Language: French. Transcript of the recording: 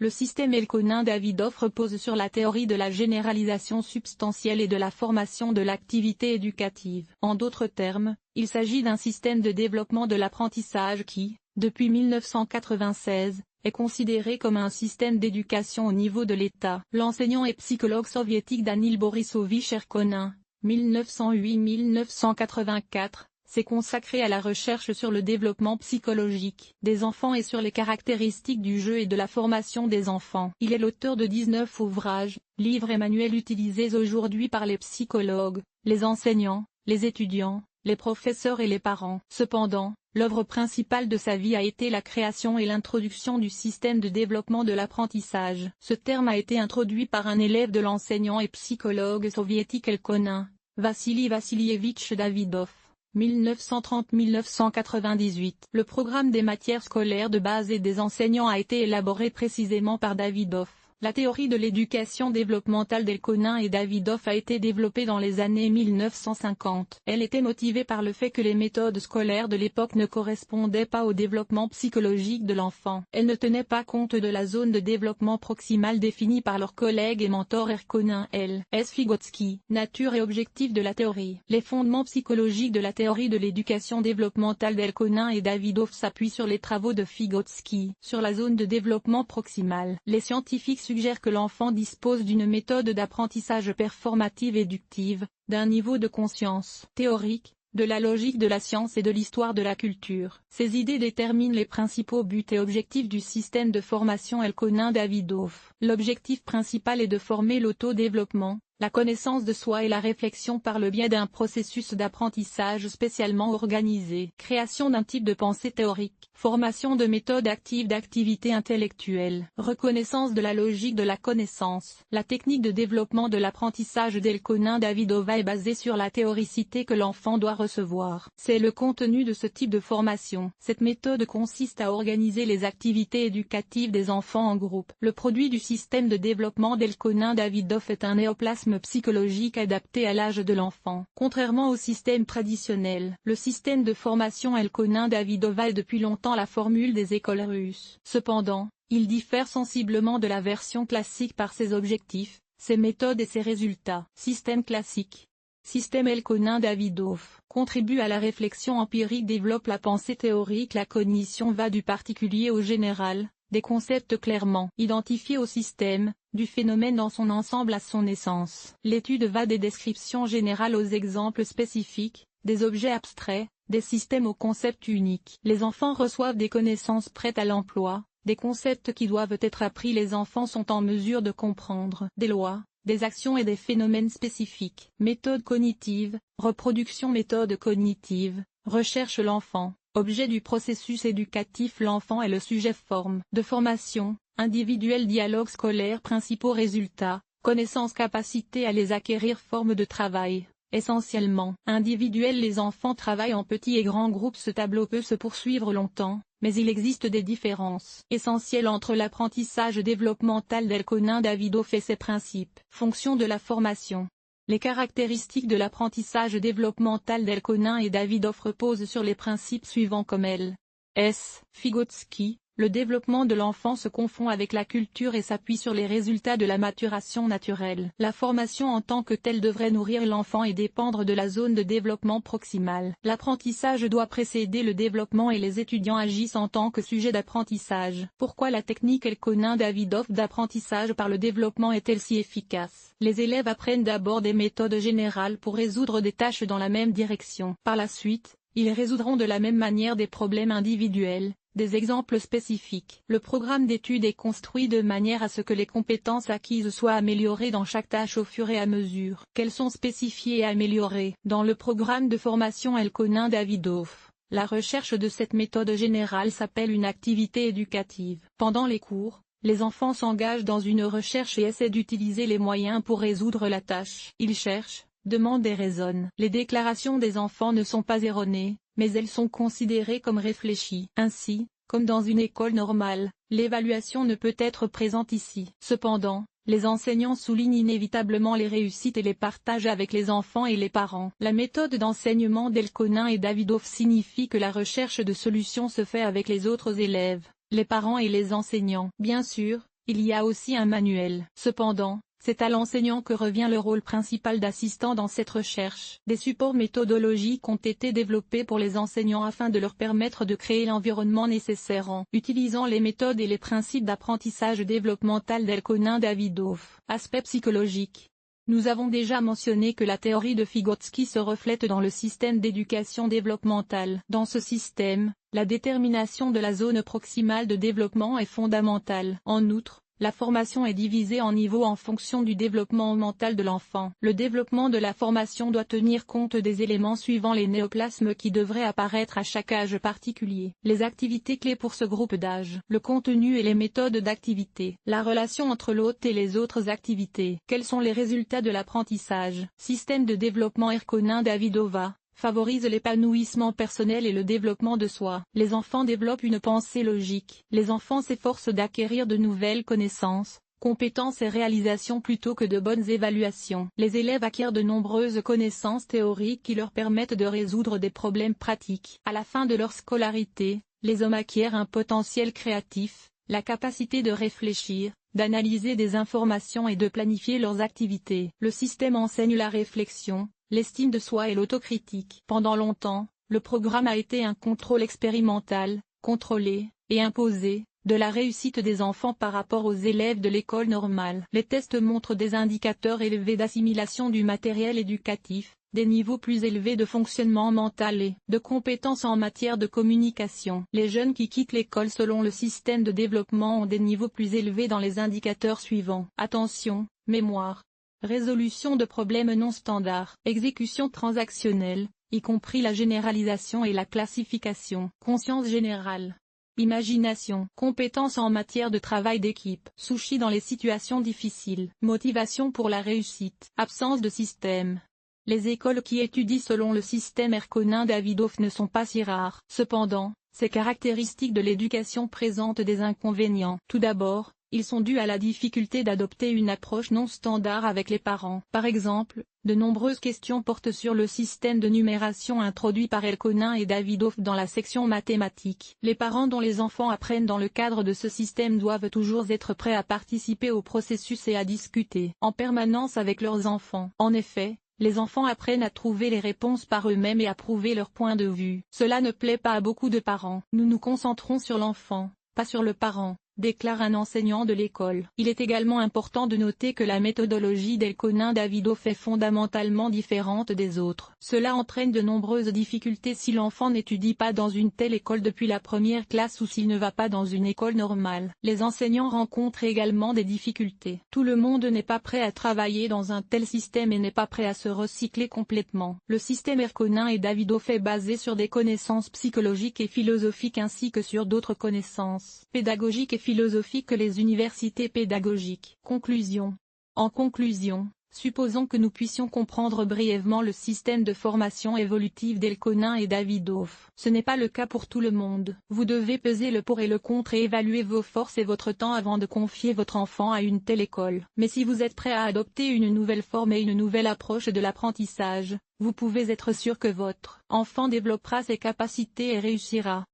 Le système Elkonin-Davidov repose sur la théorie de la généralisation substantielle et de la formation de l'activité éducative. En d'autres termes, il s'agit d'un système de développement de l'apprentissage qui, depuis 1996, est considéré comme un système d'éducation au niveau de l'État. L'enseignant et psychologue soviétique Danil Borisovich Elkonin, 1908-1984, s'est consacré à la recherche sur le développement psychologique des enfants et sur les caractéristiques du jeu et de la formation des enfants. Il est l'auteur de 19 ouvrages, livres et manuels utilisés aujourd'hui par les psychologues, les enseignants, les étudiants, les professeurs et les parents. Cependant, l'œuvre principale de sa vie a été la création et l'introduction du système de développement de l'apprentissage. Ce terme a été introduit par un élève de l'enseignant et psychologue soviétique Elkonin, Vassili Vassilievitch Davidov. 1930-1998. Le programme des matières scolaires de base et des enseignants a été élaboré précisément par Davidov. La théorie de l'éducation développementale d'Elkonin et Davidov a été développée dans les années 1950. Elle était motivée par le fait que les méthodes scolaires de l'époque ne correspondaient pas au développement psychologique de l'enfant. Elles ne tenaient pas compte de la zone de développement proximale définie par leur collègue et mentor Elkonin L. S. Vygotsky. Nature et objectif de la théorie. Les fondements psychologiques de la théorie de l'éducation développementale d'Elkonin et Davidov s'appuient sur les travaux de Vygotsky. Sur la zone de développement proximale, les scientifiques suggère que l'enfant dispose d'une méthode d'apprentissage performative éductive, d'un niveau de conscience théorique, de la logique de la science et de l'histoire de la culture. Ces idées déterminent les principaux buts et objectifs du système de formation Elkonin-Davidov. L'objectif principal est de former l'autodéveloppement, la connaissance de soi et la réflexion par le biais d'un processus d'apprentissage spécialement organisé. Création d'un type de pensée théorique. Formation de méthodes actives d'activité intellectuelle. Reconnaissance de la logique de la connaissance. La technique de développement de l'apprentissage d'Elkonin-Davidova est basée sur la théoricité que l'enfant doit recevoir. C'est le contenu de ce type de formation. Cette méthode consiste à organiser les activités éducatives des enfants en groupe. Le produit du système de développement d'Elkonin-Davidov est un néoplasme psychologique adapté à l'âge de l'enfant. Contrairement au système traditionnel, le système de formation Elkonin-Davidova est depuis longtemps la formule des écoles russes. Cependant, il diffère sensiblement de la version classique par ses objectifs, ses méthodes et ses résultats. Système classique. Système Elkonin-Davidov contribue à la réflexion empirique, développe la pensée théorique. La cognition va du particulier au général, des concepts clairement identifiés au système, du phénomène dans son ensemble à son essence. L'étude va des descriptions générales aux exemples spécifiques, des objets abstraits, des systèmes aux concepts uniques. Les enfants reçoivent des connaissances prêtes à l'emploi, des concepts qui doivent être appris. Les enfants sont en mesure de comprendre des lois, des actions et des phénomènes spécifiques. Méthode cognitive, reproduction. Méthode cognitive, recherche. L'enfant, objet du processus éducatif. L'enfant est le sujet. Forme de formation, individuel. Dialogue scolaire. Principaux résultats, connaissances, capacité à les acquérir. Forme de travail, essentiellement individuel. Les enfants travaillent en petits et grands groupes. Ce tableau peut se poursuivre longtemps, mais il existe des différences essentielles entre l'apprentissage développemental d'Elkonin-Davidov et ses principes. Fonction de la formation. Les caractéristiques de l'apprentissage développemental d'Elkonin et Davidov reposent sur les principes suivants comme L. S. Vygotsky. Le développement de l'enfant se confond avec la culture et s'appuie sur les résultats de la maturation naturelle. La formation en tant que telle devrait nourrir l'enfant et dépendre de la zone de développement proximale. L'apprentissage doit précéder le développement et les étudiants agissent en tant que sujet d'apprentissage. Pourquoi la technique Elkonin-Davidov d'apprentissage par le développement est-elle si efficace? Les élèves apprennent d'abord des méthodes générales pour résoudre des tâches dans la même direction. Par la suite, ils résoudront de la même manière des problèmes individuels, des exemples spécifiques. Le programme d'études est construit de manière à ce que les compétences acquises soient améliorées dans chaque tâche au fur et à mesure qu'elles sont spécifiées et améliorées. Dans le programme de formation Elkonin-Davidov, la recherche de cette méthode générale s'appelle une activité éducative. Pendant les cours, les enfants s'engagent dans une recherche et essaient d'utiliser les moyens pour résoudre la tâche. Ils cherchent, demandent et raisonnent. Les déclarations des enfants ne sont pas erronées, mais elles sont considérées comme réfléchies. Ainsi, comme dans une école normale, l'évaluation ne peut être présente ici. Cependant, les enseignants soulignent inévitablement les réussites et les partagent avec les enfants et les parents. La méthode d'enseignement d'Elkonin et Davidov signifie que la recherche de solutions se fait avec les autres élèves, les parents et les enseignants. Bien sûr, il y a aussi un manuel. Cependant, c'est à l'enseignant que revient le rôle principal d'assistant dans cette recherche. Des supports méthodologiques ont été développés pour les enseignants afin de leur permettre de créer l'environnement nécessaire en utilisant les méthodes et les principes d'apprentissage développemental d'Elkonin-Davidov. Aspect psychologique. Nous avons déjà mentionné que la théorie de Vygotsky se reflète dans le système d'éducation développementale. Dans ce système, la détermination de la zone proximale de développement est fondamentale. En outre, la formation est divisée en niveaux en fonction du développement mental de l'enfant. Le développement de la formation doit tenir compte des éléments suivant les néoplasmes qui devraient apparaître à chaque âge particulier. Les activités clés pour ce groupe d'âge. Le contenu et les méthodes d'activité. La relation entre l'hôte et les autres activités. Quels sont les résultats de l'apprentissage? Système de développement Erkonin-Davidova favorise l'épanouissement personnel et le développement de soi. Les enfants développent une pensée logique. Les enfants s'efforcent d'acquérir de nouvelles connaissances, compétences et réalisations plutôt que de bonnes évaluations. Les élèves acquièrent de nombreuses connaissances théoriques qui leur permettent de résoudre des problèmes pratiques. À la fin de leur scolarité, les hommes acquièrent un potentiel créatif, la capacité de réfléchir, d'analyser des informations et de planifier leurs activités. Le système enseigne la réflexion, l'estime de soi et l'autocritique. Pendant longtemps, le programme a été un contrôle expérimental, contrôlé, et imposé, de la réussite des enfants par rapport aux élèves de l'école normale. Les tests montrent des indicateurs élevés d'assimilation du matériel éducatif, des niveaux plus élevés de fonctionnement mental et de compétences en matière de communication. Les jeunes qui quittent l'école selon le système de développement ont des niveaux plus élevés dans les indicateurs suivants. Attention, mémoire, résolution de problèmes non standards, exécution transactionnelle, y compris la généralisation et la classification, conscience générale, imagination, compétences en matière de travail d'équipe, sushi dans les situations difficiles, motivation pour la réussite, absence de système. Les écoles qui étudient selon le système Erkonin-Davidov ne sont pas si rares. Cependant, ces caractéristiques de l'éducation présentent des inconvénients. Tout d'abord, ils sont dus à la difficulté d'adopter une approche non standard avec les parents. Par exemple, de nombreuses questions portent sur le système de numération introduit par Elkonin et Davidov dans la section mathématiques. Les parents dont les enfants apprennent dans le cadre de ce système doivent toujours être prêts à participer au processus et à discuter en permanence avec leurs enfants. En effet, les enfants apprennent à trouver les réponses par eux-mêmes et à prouver leur point de vue. Cela ne plaît pas à beaucoup de parents. Nous nous concentrons sur l'enfant, pas sur le parent, déclare un enseignant de l'école. Il est également important de noter que la méthodologie d'Elkonin-Davidov est fondamentalement différente des autres. Cela entraîne de nombreuses difficultés si l'enfant n'étudie pas dans une telle école depuis la première classe ou s'il ne va pas dans une école normale. Les enseignants rencontrent également des difficultés. Tout le monde n'est pas prêt à travailler dans un tel système et n'est pas prêt à se recycler complètement. Le système Erkonin et Davidov est basé sur des connaissances psychologiques et philosophiques ainsi que sur d'autres connaissances pédagogiques et philosophiques que les universités pédagogiques. Conclusion. En conclusion, supposons que nous puissions comprendre brièvement le système de formation évolutive d'Elkonin et Davidov. Ce n'est pas le cas pour tout le monde. Vous devez peser le pour et le contre et évaluer vos forces et votre temps avant de confier votre enfant à une telle école. Mais si vous êtes prêt à adopter une nouvelle forme et une nouvelle approche de l'apprentissage, vous pouvez être sûr que votre enfant développera ses capacités et réussira.